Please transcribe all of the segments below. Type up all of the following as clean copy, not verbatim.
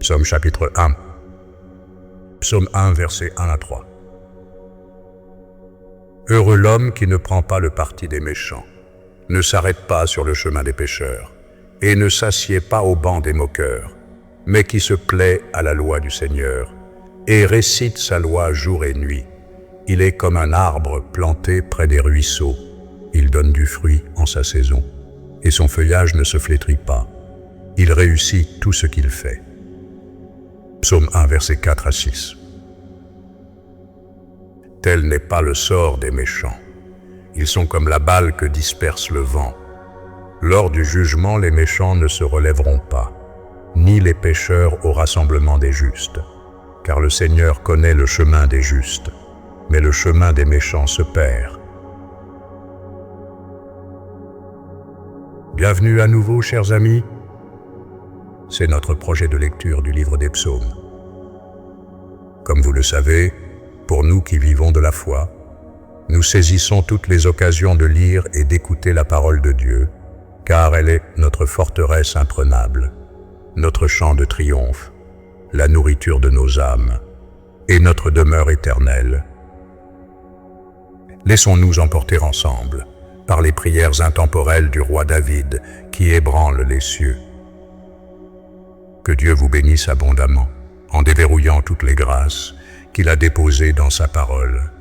Psaume chapitre 1. Psaume 1, versets 1 à 3. Heureux l'homme qui ne prend pas le parti des méchants, ne s'arrête pas sur le chemin des pécheurs, et ne s'assied pas au banc des moqueurs, mais qui se plaît à la loi du Seigneur, et récite sa loi jour et nuit. Il est comme un arbre planté près des ruisseaux. Il donne du fruit en sa saison, et son feuillage ne se flétrit pas. Il réussit tout ce qu'il fait. Psaume 1, versets 4 à 6. Tel n'est pas le sort des méchants. Ils sont comme la balle que disperse le vent. Lors du jugement, les méchants ne se relèveront pas, ni les pécheurs au rassemblement des justes. Car le Seigneur connaît le chemin des justes, mais le chemin des méchants se perd. Bienvenue à nouveau, chers amis. C'est notre projet de lecture du livre des psaumes. Comme vous le savez, pour nous qui vivons de la foi, nous saisissons toutes les occasions de lire et d'écouter la parole de Dieu, car elle est notre forteresse imprenable, notre champ de triomphe, la nourriture de nos âmes et notre demeure éternelle. Laissons-nous emporter ensemble par les prières intemporelles du roi David qui ébranlent les cieux. Que Dieu vous bénisse abondamment en déverrouillant toutes les grâces qu'il a déposées dans sa parole.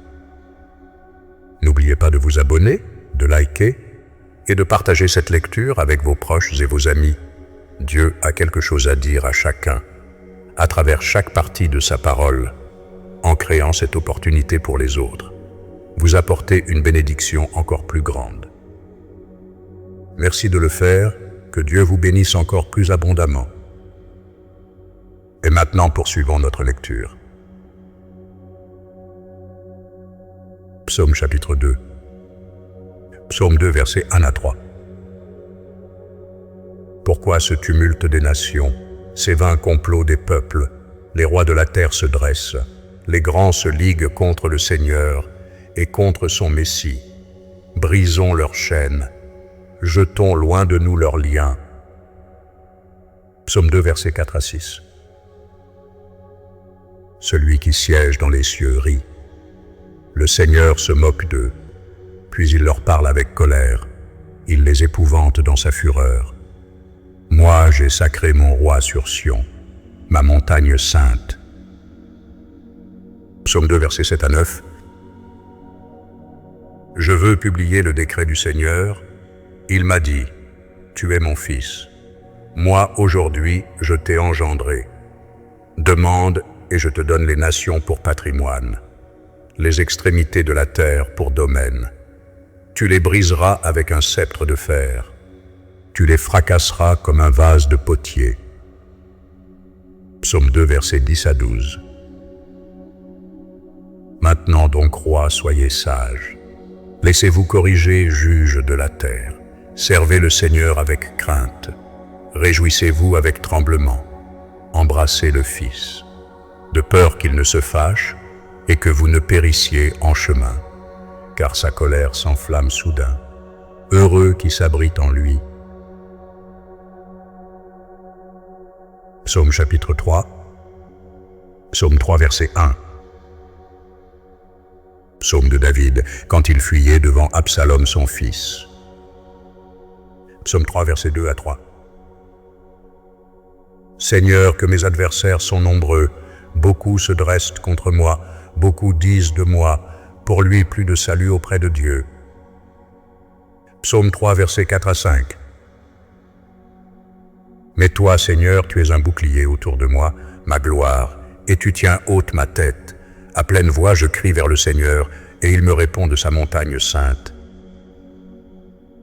N'oubliez pas de vous abonner, de liker et de partager cette lecture avec vos proches et vos amis. Dieu a quelque chose à dire à chacun, à travers chaque partie de sa parole, en créant cette opportunité pour les autres. Vous apportez une bénédiction encore plus grande. Merci de le faire, que Dieu vous bénisse encore plus abondamment. Et maintenant, poursuivons notre lecture. Psaume chapitre 2. Psaume 2, versets 1 à 3. Pourquoi ce tumulte des nations, ces vains complots des peuples? Les rois de la terre se dressent, les grands se liguent contre le Seigneur et contre son Messie. Brisons leurs chaînes, jetons loin de nous leurs liens. Psaume 2, versets 4 à 6. Celui qui siège dans les cieux rit. Le Seigneur se moque d'eux, puis il leur parle avec colère. Il les épouvante dans sa fureur. Moi, j'ai sacré mon roi sur Sion, ma montagne sainte. Psaume 2, versets 7 à 9. Je veux publier le décret du Seigneur. Il m'a dit, tu es mon fils. Moi, aujourd'hui, je t'ai engendré. Demande et je te donne les nations pour patrimoine, les extrémités de la terre pour domaine. Tu les briseras avec un sceptre de fer. Tu les fracasseras comme un vase de potier. Psaume 2, versets 10 à 12. Maintenant donc, roi, soyez sages. Laissez-vous corriger, juges de la terre. Servez le Seigneur avec crainte. Réjouissez-vous avec tremblement. Embrassez le Fils, de peur qu'il ne se fâche et que vous ne périssiez en chemin, car sa colère s'enflamme soudain. Heureux qui s'abrite en lui. Psaume chapitre 3. Psaume 3, verset 1. Psaume de David, quand il fuyait devant Absalom son fils. Psaume 3, versets 2 à 3. Seigneur, que mes adversaires sont nombreux, beaucoup se dressent contre moi, beaucoup disent de moi, pour lui plus de salut auprès de Dieu. Psaume 3, versets 4 à 5. Mais toi, Seigneur, tu es un bouclier autour de moi, ma gloire, et tu tiens haute ma tête. À pleine voix, je crie vers le Seigneur, et il me répond de sa montagne sainte.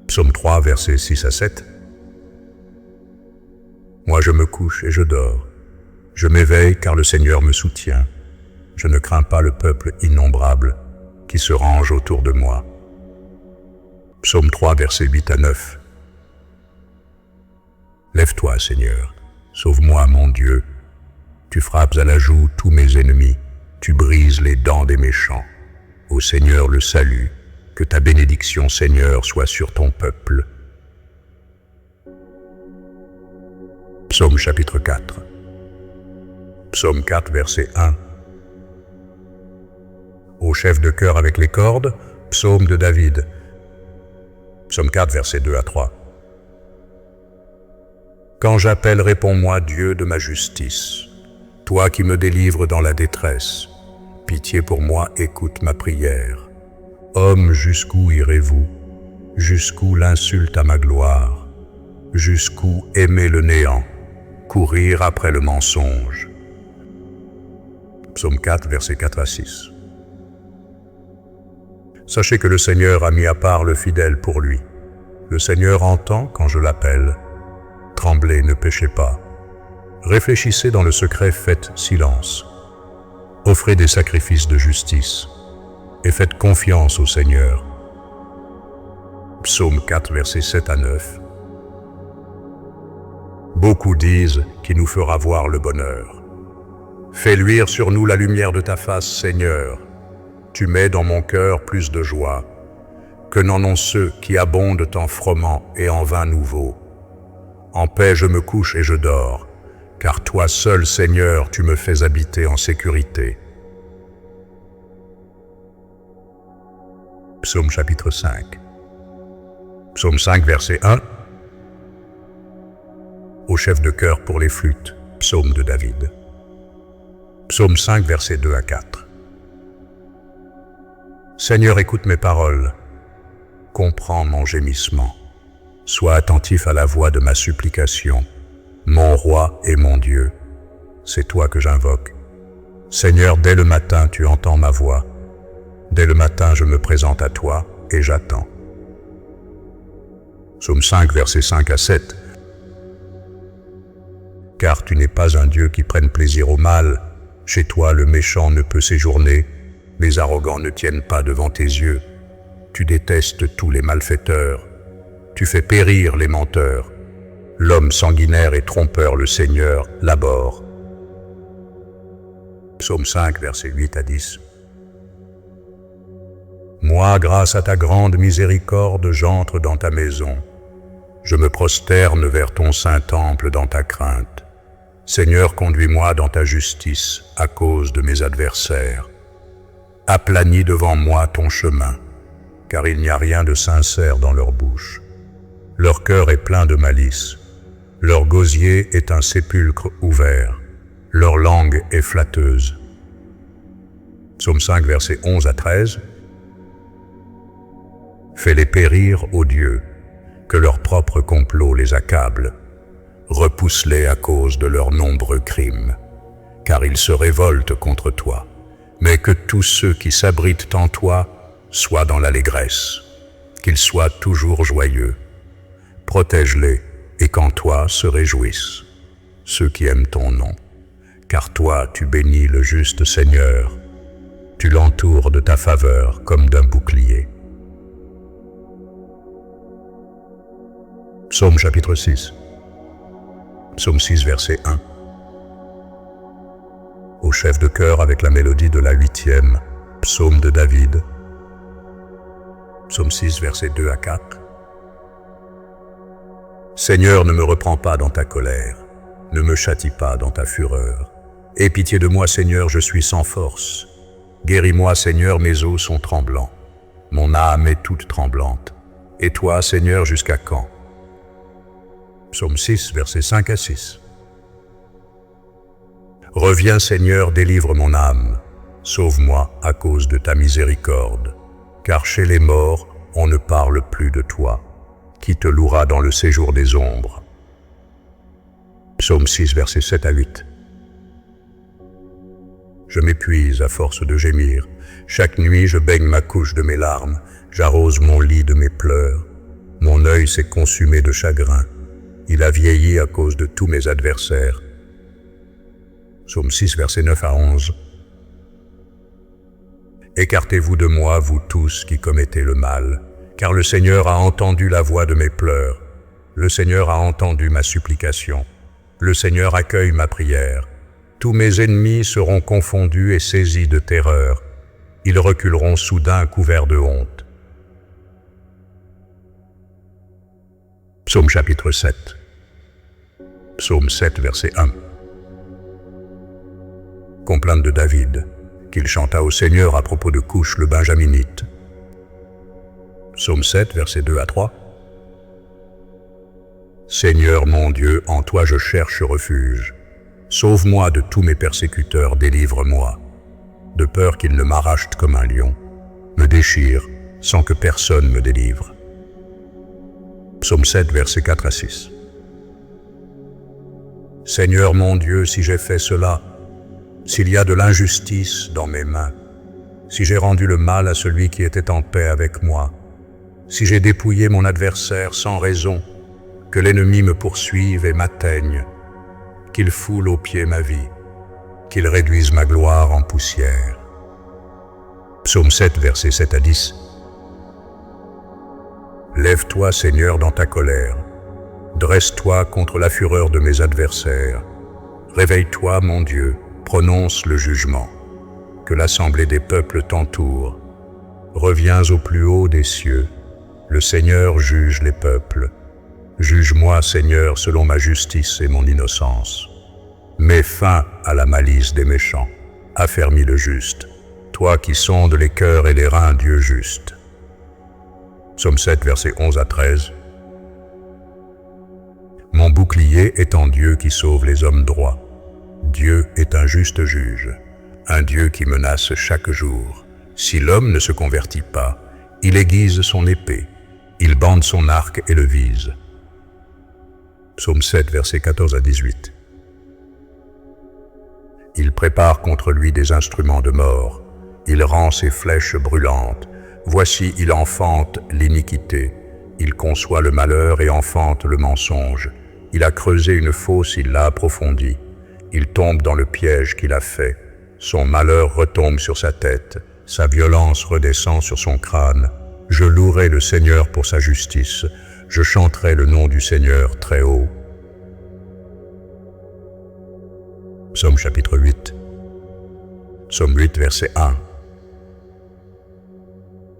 Psaume 3, versets 6 à 7. Moi je me couche et je dors. Je m'éveille car le Seigneur me soutient. Je ne crains pas le peuple innombrable qui se range autour de moi. Psaume 3, versets 8 à 9. Lève-toi, Seigneur, sauve-moi, mon Dieu. Tu frappes à la joue tous mes ennemis, tu brises les dents des méchants. Ô Seigneur, le salut, que ta bénédiction, Seigneur, soit sur ton peuple. Psaume chapitre 4. Psaume 4, verset 1. Au chef de chœur avec les cordes, psaume de David. Psaume 4, versets 2 à 3. Quand j'appelle, réponds-moi, Dieu de ma justice. Toi qui me délivres dans la détresse, pitié pour moi, écoute ma prière. Hommes, jusqu'où irez-vous? Jusqu'où l'insulte à ma gloire? Jusqu'où aimer le néant, courir après le mensonge? Psaume 4, versets 4 à 6. Sachez que le Seigneur a mis à part le fidèle pour lui. Le Seigneur entend quand je l'appelle. Tremblez, ne péchez pas. Réfléchissez dans le secret, faites silence. Offrez des sacrifices de justice et faites confiance au Seigneur. Psaume 4, versets 7 à 9. Beaucoup disent qu'il nous fera voir le bonheur. Fais luire sur nous la lumière de ta face, Seigneur. Tu mets dans mon cœur plus de joie que n'en ont ceux qui abondent en froment et en vin nouveau. En paix je me couche et je dors, car toi seul, Seigneur, tu me fais habiter en sécurité. Psaume chapitre 5. Psaume 5, verset 1. Au chef de chœur pour les flûtes, psaume de David. Psaume 5, versets 2 à 4. Seigneur, écoute mes paroles, comprends mon gémissement. Sois attentif à la voix de ma supplication. Mon roi et mon Dieu, c'est toi que j'invoque. Seigneur, dès le matin, tu entends ma voix. Dès le matin, je me présente à toi et j'attends. Psaume 5, versets 5 à 7. Car tu n'es pas un Dieu qui prenne plaisir au mal. Chez toi, le méchant ne peut séjourner. Les arrogants ne tiennent pas devant tes yeux. Tu détestes tous les malfaiteurs. Tu fais périr les menteurs. L'homme sanguinaire et trompeur, le Seigneur, l'abhorre. Psaume 5, versets 8 à 10. Moi, grâce à ta grande miséricorde, j'entre dans ta maison. Je me prosterne vers ton saint temple dans ta crainte. Seigneur, conduis-moi dans ta justice à cause de mes adversaires. Aplanis devant moi ton chemin, car il n'y a rien de sincère dans leur bouche. Leur cœur est plein de malice. Leur gosier est un sépulcre ouvert. Leur langue est flatteuse. Psaume 5, versets 11 à 13. Fais-les périr, ô Dieu, que leur propre complot les accable. Repousse-les à cause de leurs nombreux crimes, car ils se révoltent contre toi. Mais que tous ceux qui s'abritent en toi soient dans l'allégresse, qu'ils soient toujours joyeux. Protège-les et qu'en toi se réjouissent ceux qui aiment ton nom. Car toi, tu bénis le juste Seigneur. Tu l'entoures de ta faveur comme d'un bouclier. Psaume chapitre 6. Psaume 6, verset 1. Au chef de chœur avec la mélodie de la 8e, psaume de David. Psaume 6, versets 2 à 4. Seigneur, ne me reprends pas dans ta colère, ne me châtie pas dans ta fureur. Aie pitié de moi, Seigneur, je suis sans force. Guéris-moi, Seigneur, mes os sont tremblants. Mon âme est toute tremblante. Et toi, Seigneur, jusqu'à quand? Psaume 6, versets 5 à 6. Reviens, Seigneur, délivre mon âme. Sauve-moi à cause de ta miséricorde. Car chez les morts, on ne parle plus de toi. Qui te louera dans le séjour des ombres? Psaume 6, versets 7 à 8. Je m'épuise à force de gémir. Chaque nuit, je baigne ma couche de mes larmes. J'arrose mon lit de mes pleurs. Mon œil s'est consumé de chagrin. Il a vieilli à cause de tous mes adversaires. Psaume 6, versets 9 à 11. Écartez-vous de moi, vous tous qui commettez le mal, car le Seigneur a entendu la voix de mes pleurs. Le Seigneur a entendu ma supplication. Le Seigneur accueille ma prière. Tous mes ennemis seront confondus et saisis de terreur. Ils reculeront soudain couverts de honte. Psaume chapitre 7. Psaume 7, verset 1. complainte de David, qu'il chanta au Seigneur à propos de Couche le Benjaminite. Psaume 7, versets 2 à 3. Seigneur mon Dieu, en toi je cherche refuge. Sauve-moi de tous mes persécuteurs, délivre-moi. De peur qu'ils ne m'arrachent comme un lion, me déchirent sans que personne me délivre. Psaume 7, versets 4 à 6. Seigneur mon Dieu, si j'ai fait cela, s'il y a de l'injustice dans mes mains, si j'ai rendu le mal à celui qui était en paix avec moi, si j'ai dépouillé mon adversaire sans raison, que l'ennemi me poursuive et m'atteigne, qu'il foule aux pieds ma vie, qu'il réduise ma gloire en poussière. Psaume 7, versets 7 à 10. Lève-toi, Seigneur, dans ta colère. Dresse-toi contre la fureur de mes adversaires. Réveille-toi, mon Dieu, prononce le jugement. Que l'assemblée des peuples t'entoure. Reviens au plus haut des cieux. Le Seigneur juge les peuples. Juge-moi, Seigneur, selon ma justice et mon innocence. Mets fin à la malice des méchants. Affermis le juste. Toi qui sondes les cœurs et les reins, Dieu juste. Psaume 7, versets 11 à 13. Mon bouclier est en Dieu qui sauve les hommes droits. Dieu est un juste juge, un Dieu qui menace chaque jour. Si l'homme ne se convertit pas, il aiguise son épée, il bande son arc et le vise. Psaume 7, versets 14 à 18. Il prépare contre lui des instruments de mort, il rend ses flèches brûlantes. Voici, il enfante l'iniquité, il conçoit le malheur et enfante le mensonge. Il a creusé une fosse, il l'a approfondie. Il tombe dans le piège qu'il a fait. Son malheur retombe sur sa tête, sa violence redescend sur son crâne. Je louerai le Seigneur pour sa justice, je chanterai le nom du Seigneur très haut. Psaume chapitre 8. Psaume 8, verset 1.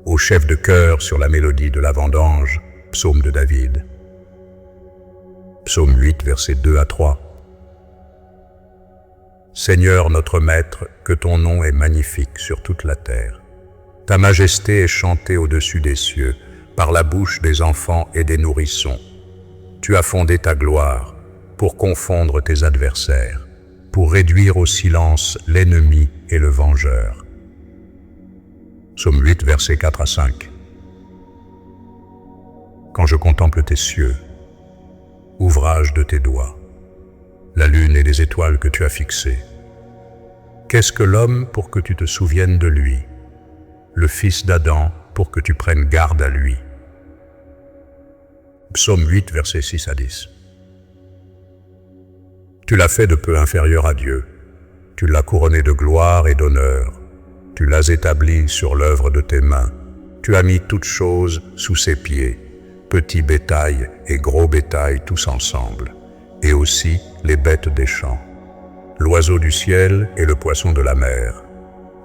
Au chef de chœur sur la mélodie de la vendange, psaume de David. Psaume 8, versets 2 à 3. Seigneur notre Maître, que ton nom est magnifique sur toute la terre. Ta majesté est chantée au-dessus des cieux, par la bouche des enfants et des nourrissons. Tu as fondé ta gloire pour confondre tes adversaires, pour réduire au silence l'ennemi et le vengeur. Psaume 8, versets 4 à 5. Quand je contemple tes cieux, ouvrage de tes doigts, la lune et les étoiles que tu as fixées. Qu'est-ce que l'homme pour que tu te souviennes de lui, le fils d'Adam pour que tu prennes garde à lui? Psaume 8, versets 6 à 10. Tu l'as fait de peu inférieur à Dieu, tu l'as couronné de gloire et d'honneur, tu l'as établi sur l'œuvre de tes mains, tu as mis toutes choses sous ses pieds, petit bétail et gros bétail tous ensemble, et aussi les bêtes des champs, l'oiseau du ciel et le poisson de la mer,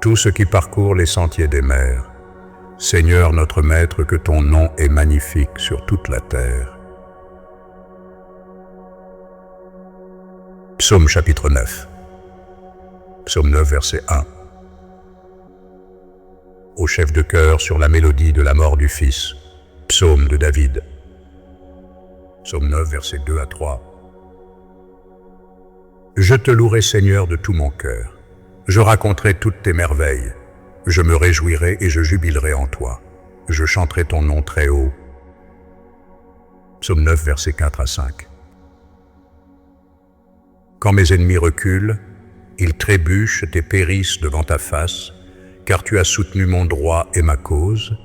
tout ce qui parcourt les sentiers des mers. Seigneur notre Maître, que ton nom est magnifique sur toute la terre. Psaume chapitre 9. Psaume 9, verset 1. Au chef de chœur sur la mélodie de la mort du Fils, psaume de David. Psaume 9, versets 2 à 3. Je te louerai, Seigneur, de tout mon cœur. Je raconterai toutes tes merveilles. Je me réjouirai et je jubilerai en toi. Je chanterai ton nom très haut. Psaume 9, versets 4 à 5. Quand mes ennemis reculent, ils trébuchent et périssent devant ta face, car tu as soutenu mon droit et ma cause.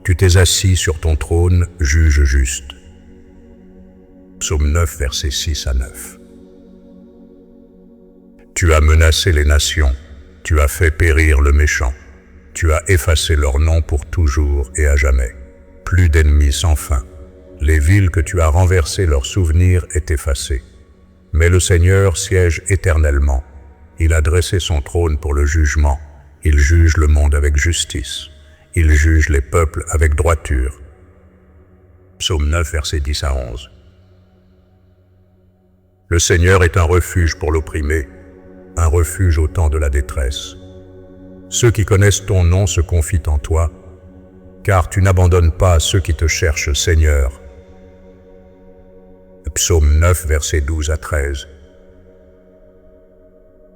Tu t'es assis sur ton trône, juge juste. Psaume 9, versets 6 à 9. Tu as menacé les nations, tu as fait périr le méchant. Tu as effacé leur nom pour toujours et à jamais. Plus d'ennemis sans fin. Les villes que tu as renversées, leur souvenir est effacé. Mais le Seigneur siège éternellement. Il a dressé son trône pour le jugement. Il juge le monde avec justice. Il juge les peuples avec droiture. Psaume 9, versets 10 à 11. Le Seigneur est un refuge pour l'opprimé, un refuge au temps de la détresse. Ceux qui connaissent ton nom se confient en toi, car tu n'abandonnes pas ceux qui te cherchent, Seigneur. Psaume 9, versets 12 à 13.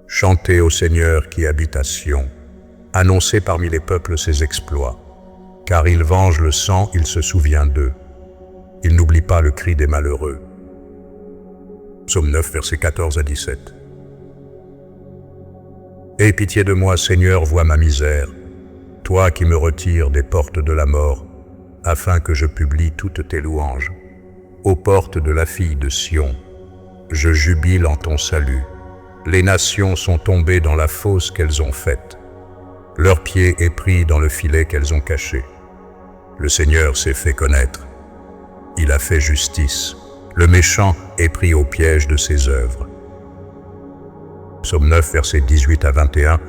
Chantez au Seigneur qui habite à Sion, annoncez parmi les peuples ses exploits. Car il venge le sang, il se souvient d'eux. Il n'oublie pas le cri des malheureux. Psaume 9, versets 14 à 17. Aie pitié de moi, Seigneur, vois ma misère, toi qui me retires des portes de la mort, afin que je publie toutes tes louanges. Aux portes de la fille de Sion, je jubile en ton salut. Les nations sont tombées dans la fosse qu'elles ont faite. Leur pied est pris dans le filet qu'elles ont caché. Le Seigneur s'est fait connaître. Il a fait justice. Le méchant est pris au piège de ses œuvres. Psaume 9, versets 18 à 21.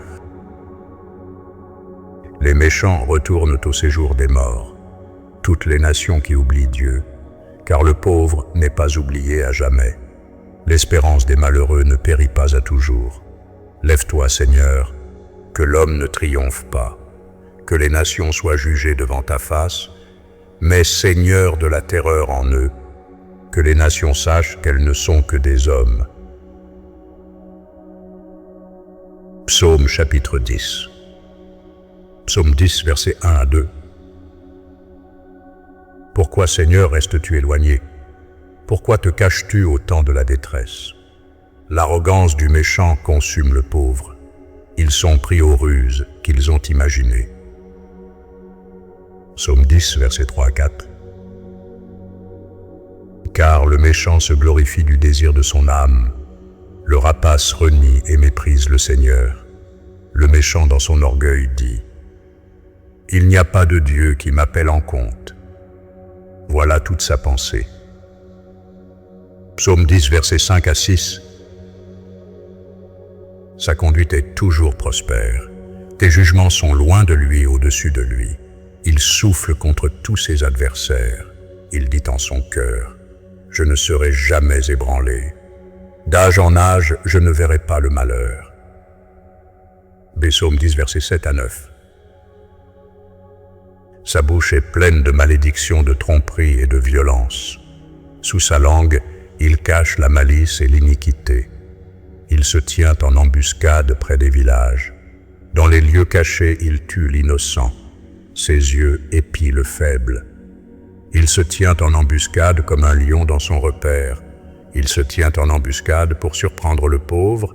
Les méchants retournent au séjour des morts. Toutes les nations qui oublient Dieu, car le pauvre n'est pas oublié à jamais. L'espérance des malheureux ne périt pas à toujours. Lève-toi, Seigneur, que l'homme ne triomphe pas, que les nations soient jugées devant ta face, mais Seigneur de la terreur en eux, que les nations sachent qu'elles ne sont que des hommes. Psaume chapitre 10. Psaume 10, versets 1 à 2. Pourquoi, Seigneur, restes-tu éloigné? Pourquoi te caches-tu au temps de la détresse? L'arrogance du méchant consume le pauvre. Ils sont pris aux ruses qu'ils ont imaginées. Psaume 10, versets 3 à 4. Car le méchant se glorifie du désir de son âme. Le rapace renie et méprise le Seigneur. Le méchant dans son orgueil dit : Il n'y a pas de Dieu qui m'appelle en compte. Voilà toute sa pensée. Psaume 10, versets 5 à 6. Sa conduite est toujours prospère. Tes jugements sont loin de lui, au-dessus de lui. Il souffle contre tous ses adversaires. Il dit en son cœur : Je ne serai jamais ébranlé. D'âge en âge, je ne verrai pas le malheur. Psaume 10, versets 7 à 9. Sa bouche est pleine de malédictions, de tromperies et de violence. Sous sa langue, il cache la malice et l'iniquité. Il se tient en embuscade près des villages. Dans les lieux cachés, il tue l'innocent. Ses yeux épient le faible. Il se tient en embuscade comme un lion dans son repaire. Il se tient en embuscade pour surprendre le pauvre.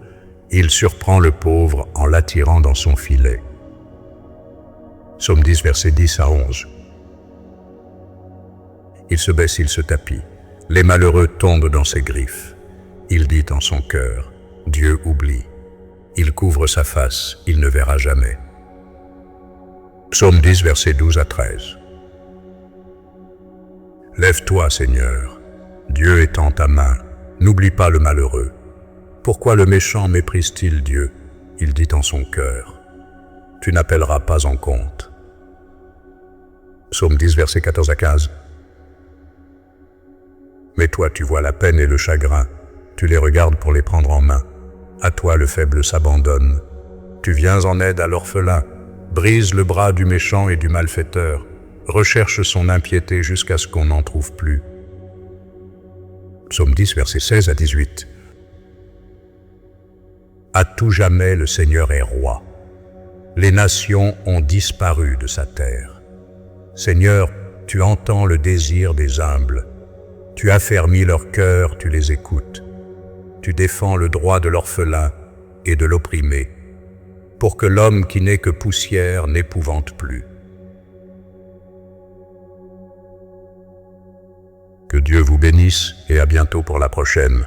Il surprend le pauvre en l'attirant dans son filet. Psaume 10, versets 10 à 11. Il se baisse, il se tapit. Les malheureux tombent dans ses griffes. Il dit en son cœur : Dieu oublie. Il couvre sa face, il ne verra jamais. Psaume 10, versets 12 à 13. Lève-toi, Seigneur. Dieu est en ta main. N'oublie pas le malheureux. Pourquoi le méchant méprise-t-il Dieu? Il dit en son cœur : Tu n'appelleras pas en compte. Psaume 10, versets 14 à 15. Mais toi, tu vois la peine et le chagrin. Tu les regardes pour les prendre en main. À toi, le faible s'abandonne. Tu viens en aide à l'orphelin. Brise le bras du méchant et du malfaiteur. Recherche son impiété jusqu'à ce qu'on n'en trouve plus. Psaume 10, versets 16 à 18. À tout jamais, le Seigneur est roi. Les nations ont disparu de sa terre. Seigneur, tu entends le désir des humbles. Tu affermis leur cœur, tu les écoutes. Tu défends le droit de l'orphelin et de l'opprimé, pour que l'homme qui n'est que poussière n'épouvante plus. Que Dieu vous bénisse et à bientôt pour la prochaine.